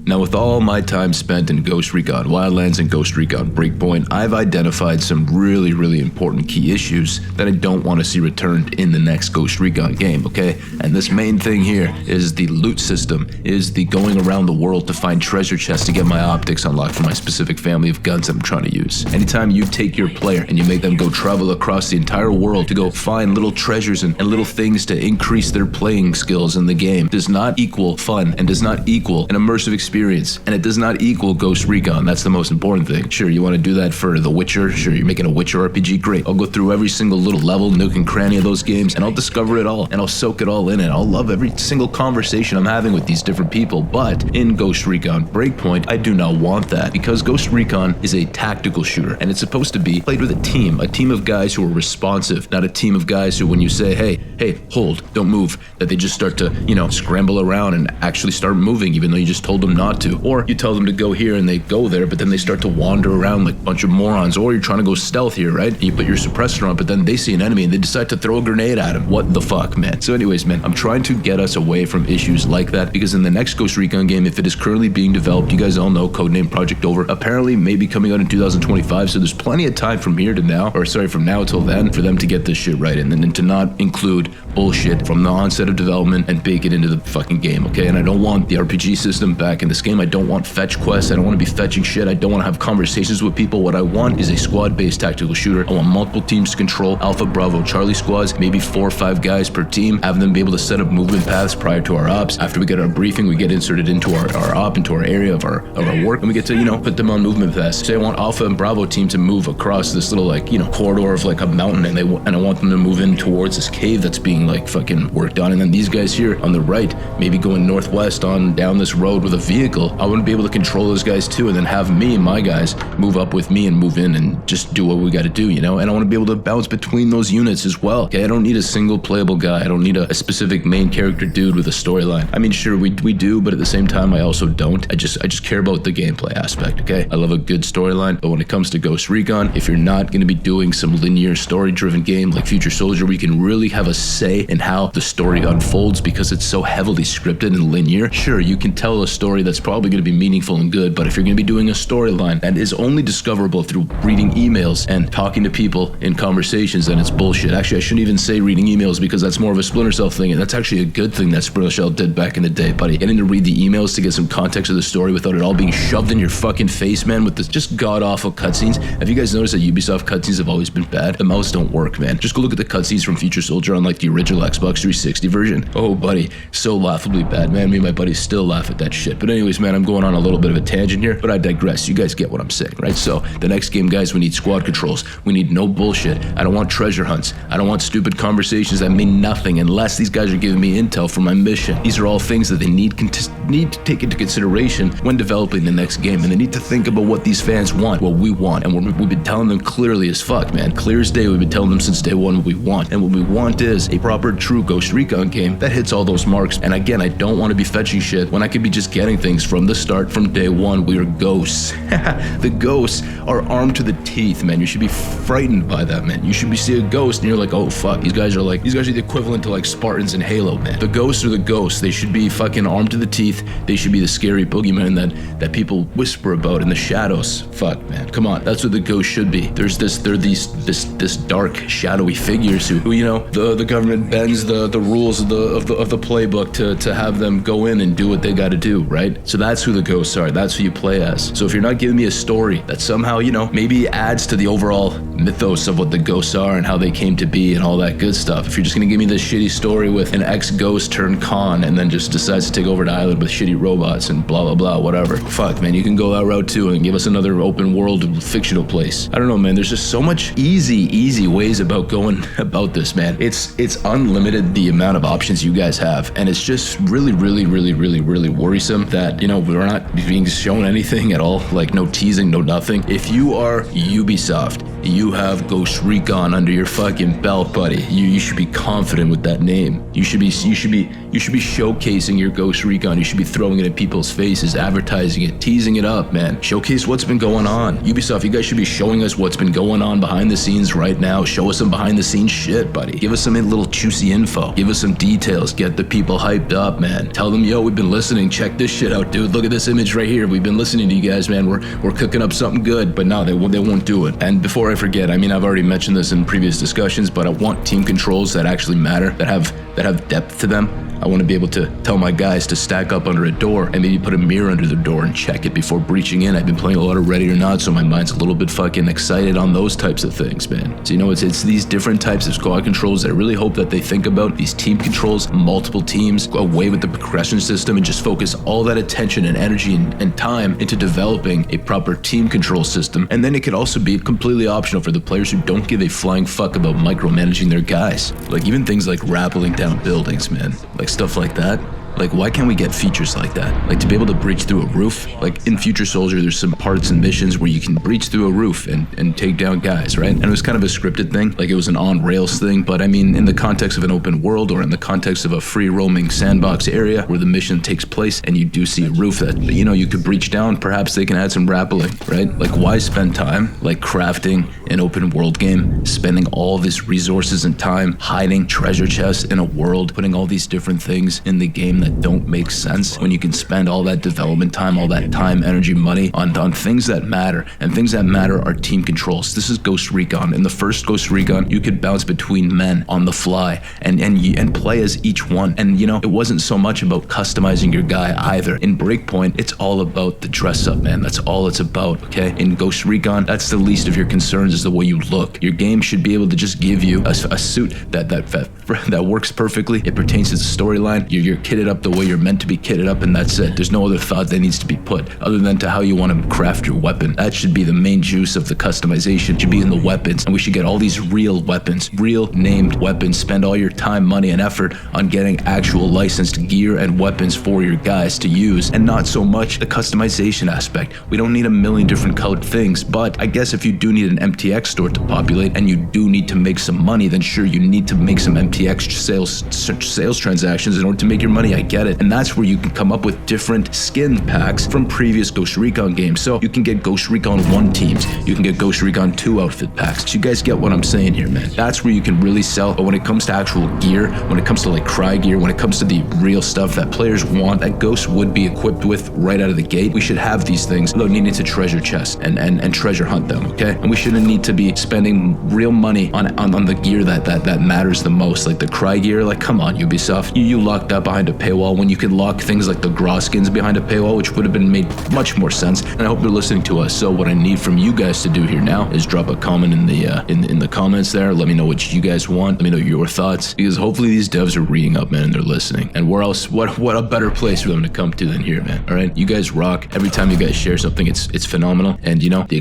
Now, with all my time spent in Ghost Recon Wildlands and Ghost Recon Breakpoint, I've identified some really important key issues that I don't want to see returned in the next Ghost Recon game, okay? And this main thing here is the loot system, is the going around the world to find treasure chests to get my optics unlocked for my specific family of guns that I'm trying to use. Anytime you take your player and you make them go travel across the entire world to go find little treasures and little things to increase their playing skills in the game, does not equal fun and does not equal an immersive experience. And it does not equal Ghost Recon. That's the most important thing. Sure, you want to do that for The Witcher. Sure, you're making a Witcher RPG. Great. I'll go through every single little level, nook and cranny of those games, and I'll discover it all, and I'll soak it all in, and I'll love every single conversation I'm having with these different people. But in Ghost Recon Breakpoint, I do not want that, because Ghost Recon is a tactical shooter, and it's supposed to be played with a team of guys who are responsive, not a team of guys who, when you say, hey, hold, don't move, that they just start to, scramble around and actually start moving, even though you just told them not to. Or you tell them to go here and they go there, but then they start to wander around like a bunch of morons. Or you're trying to go stealth here, right? And you put your suppressor on, but then they see an enemy and they decide to throw a grenade at him. What the fuck, man? So anyways, man, I'm trying to get us away from issues like that, because in the next Ghost Recon game, if it is currently being developed, you guys all know, codenamed Project Over, apparently maybe coming out in 2025, so there's plenty of time from here to now, or sorry, from now till then, for them to get this shit right, and then to not include bullshit from the onset of development and bake it into the fucking game, okay? And I don't want the RPG system back in this game. I don't want fetch quests. I don't want to be fetching shit. I don't want to have conversations with people. What I want is a squad-based tactical shooter. I want multiple teams to control, Alpha, Bravo, Charlie squads, maybe 4 or 5 guys per team, have them be able to set up movement paths prior to our ops. After we get our briefing, we get inserted into our op, into our area of our work, and we get to, put them on movement paths. Say I want Alpha and Bravo team to move across this little, corridor of like a mountain, and I want them to move in towards this cave that's being like fucking worked on, and then these guys here on the right, maybe going northwest on down this road with a vehicle. I want to be able to control those guys too, and then have me and my guys move up with me and move in and just do what we got to do, and I want to be able to bounce between those units as well. Okay, I don't need a single playable guy. I don't need a specific main character dude with a storyline. I mean, sure, we do, but at the same time, I also don't. I just care about the gameplay aspect, okay? I love a good storyline, but when it comes to Ghost Recon, if you're not going to be doing some linear story-driven game like Future Soldier, where you can really have a say in how the story unfolds because it's so heavily scripted and linear, sure, you can tell a story that's probably going to be meaningful and good, but if you're going to be doing a storyline that is only discoverable through reading emails and talking to people in conversations, then it's bullshit. Actually, I shouldn't even say reading emails, because that's more of a Splinter Cell thing, and that's actually a good thing that Splinter Cell did back in the day, buddy. Getting to read the emails to get some context of the story without it all being shoved in your fucking face, man, with this just god-awful cutscenes. Have you guys noticed that Ubisoft cutscenes have always been bad? The mouse don't work, man. Just go look at the cutscenes from Future Soldier on like the original Xbox 360 version. Oh, buddy, so laughably bad, man. Me and my buddies still laugh at that shit. But anyways, man, I'm going on a little bit of a tangent here, but I digress. You guys get what I'm saying, right? So the next game, guys, we need squad controls. We need no bullshit. I don't want treasure hunts. I don't want stupid conversations that mean nothing unless these guys are giving me intel for my mission. These are all things that they need to take into consideration when developing the next game, and they need to think about what these fans want, what we want, and we've been telling them clearly as fuck, man. Clear as day, we've been telling them since day one what we want, and what we want is a proper, true Ghost Recon game that hits all those marks. And again, I don't want to be fetching shit when I could be just getting things from the start, from day one. We are ghosts. The ghosts are armed to the teeth, man. You should be frightened by that, man. You should see a ghost and you're like, oh fuck, these guys are the equivalent to like Spartans in Halo, man. The ghosts are the ghosts. They should be fucking armed to the teeth. They should be the scary boogeyman that people whisper about in the shadows. Fuck, man. Come on. That's what the ghosts should be. They're these dark, shadowy figures who the government bends the rules of the playbook to have them go in and do what they gotta do, right? So that's who the ghosts are. That's who you play as. So if you're not giving me a story that somehow, maybe adds to the overall mythos of what the ghosts are and how they came to be and all that good stuff, if you're just gonna give me this shitty story with an ex-ghost turned con and then just decides to take over the island with shitty robots and blah blah blah, whatever. Fuck, man, you can go that route too and give us another open world fictional place. I don't know, man. There's just so much easy ways about going about this, man. It's unlimited the amount of options you guys have, and it's just really worrisome that we're not being shown anything at all, like no teasing, no nothing. If you are Ubisoft You have Ghost Recon under your fucking belt, buddy. You should be confident with that name. You should be showcasing your Ghost Recon. You should be throwing it in people's faces, advertising it, teasing it up, man. Showcase what's been going on. Ubisoft, you guys should be showing us what's been going on behind the scenes right now. Show us some behind the scenes shit, buddy. Give us some little juicy info. Give us some details. Get the people hyped up, man. Tell them, yo, we've been listening. Check this shit out, dude. Look at this image right here. We've been listening to you guys, man. We're cooking up something good. But no, they won't do it. And before I forget, I mean, I've already mentioned this in previous discussions, but I want team controls that actually matter, that have depth to them. I want to be able to tell my guys to stack up under a door and maybe put a mirror under the door and check it before breaching in. I've been playing a lot of Ready or Not, so my mind's a little bit fucking excited on those types of things, man. So, you know, it's these different types of squad controls that I really hope that they think about. These team controls, multiple teams, go away with the progression system and just focus all that attention and energy and time into developing a proper team control system. And then it could also be completely optional for the players who don't give a flying fuck about micromanaging their guys. Like even things like rappelling down buildings, man. Like stuff like that. Like, why can't we get features like that? Like, to be able to breach through a roof. Like, in Future Soldier, there's some parts and missions where you can breach through a roof and take down guys, right? And it was kind of a scripted thing. Like, it was an on-rails thing. But, I mean, in the context of an open world or in the context of a free-roaming sandbox area where the mission takes place and you do see a roof that, you know, you could breach down, perhaps they can add some rappelling, right? Like, why spend time, like, crafting an open world game, spending all this resources and time hiding treasure chests in a world, putting all these different things in the game that don't make sense when you can spend all that development time, all that time, energy, money on things that matter. And things that matter are team controls. This is Ghost Recon. In the first Ghost Recon, you could bounce between men on the fly and play as each one. And you know, it wasn't so much about customizing your guy either. In Breakpoint, it's all about the dress up, man. That's all it's about, okay? In Ghost Recon, that's the least of your concerns, is the way you look. Your game should be able to just give you a suit that works perfectly. It pertains to the storyline. You're kitted up the way you're meant to be kitted up, and that's it. There's no other thought that needs to be put other than to how you want to craft your weapon. That should be the main juice of the customization. It should be in the weapons, and we should get all these real weapons, real named weapons. Spend all your time, money, and effort on getting actual licensed gear and weapons for your guys to use, and not so much the customization aspect. We don't need a million different colored things, but I guess if you do need an MTX store to populate and you do need to make some money, then sure, you need to make some MTX sales transactions in order to make your money. I get it. And that's where you can come up with different skin packs from previous Ghost Recon games. So you can get Ghost Recon 1 teams, you can get Ghost Recon 2 outfit packs. So you guys get what I'm saying here, man. That's where you can really sell. But when it comes to actual gear, when it comes to like cry gear, when it comes to the real stuff that players want, that Ghost would be equipped with right out of the gate, we should have these things without needing to treasure chest and treasure hunt them, okay? And we shouldn't need to be spending real money on the gear that matters the most, like the cry gear. Like, come on, Ubisoft. You locked that behind a paywall when you could lock things like the Graw skins behind a paywall, which would have been made much more sense. And I hope you're listening to us. So what I need from you guys to do here now is drop a comment in the comments there. Let me know what you guys want. Let me know your thoughts, because hopefully these devs are reading up, man, and they're listening. And where else? What a better place for them to come to than here, man. All right, you guys rock. Every time you guys share something, it's phenomenal. And you know, the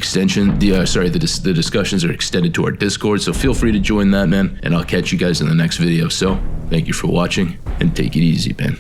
discussions are extended to our Discord, so feel free to join that, man. And I'll catch you guys in the next video. So thank you for watching, and take it easy, man.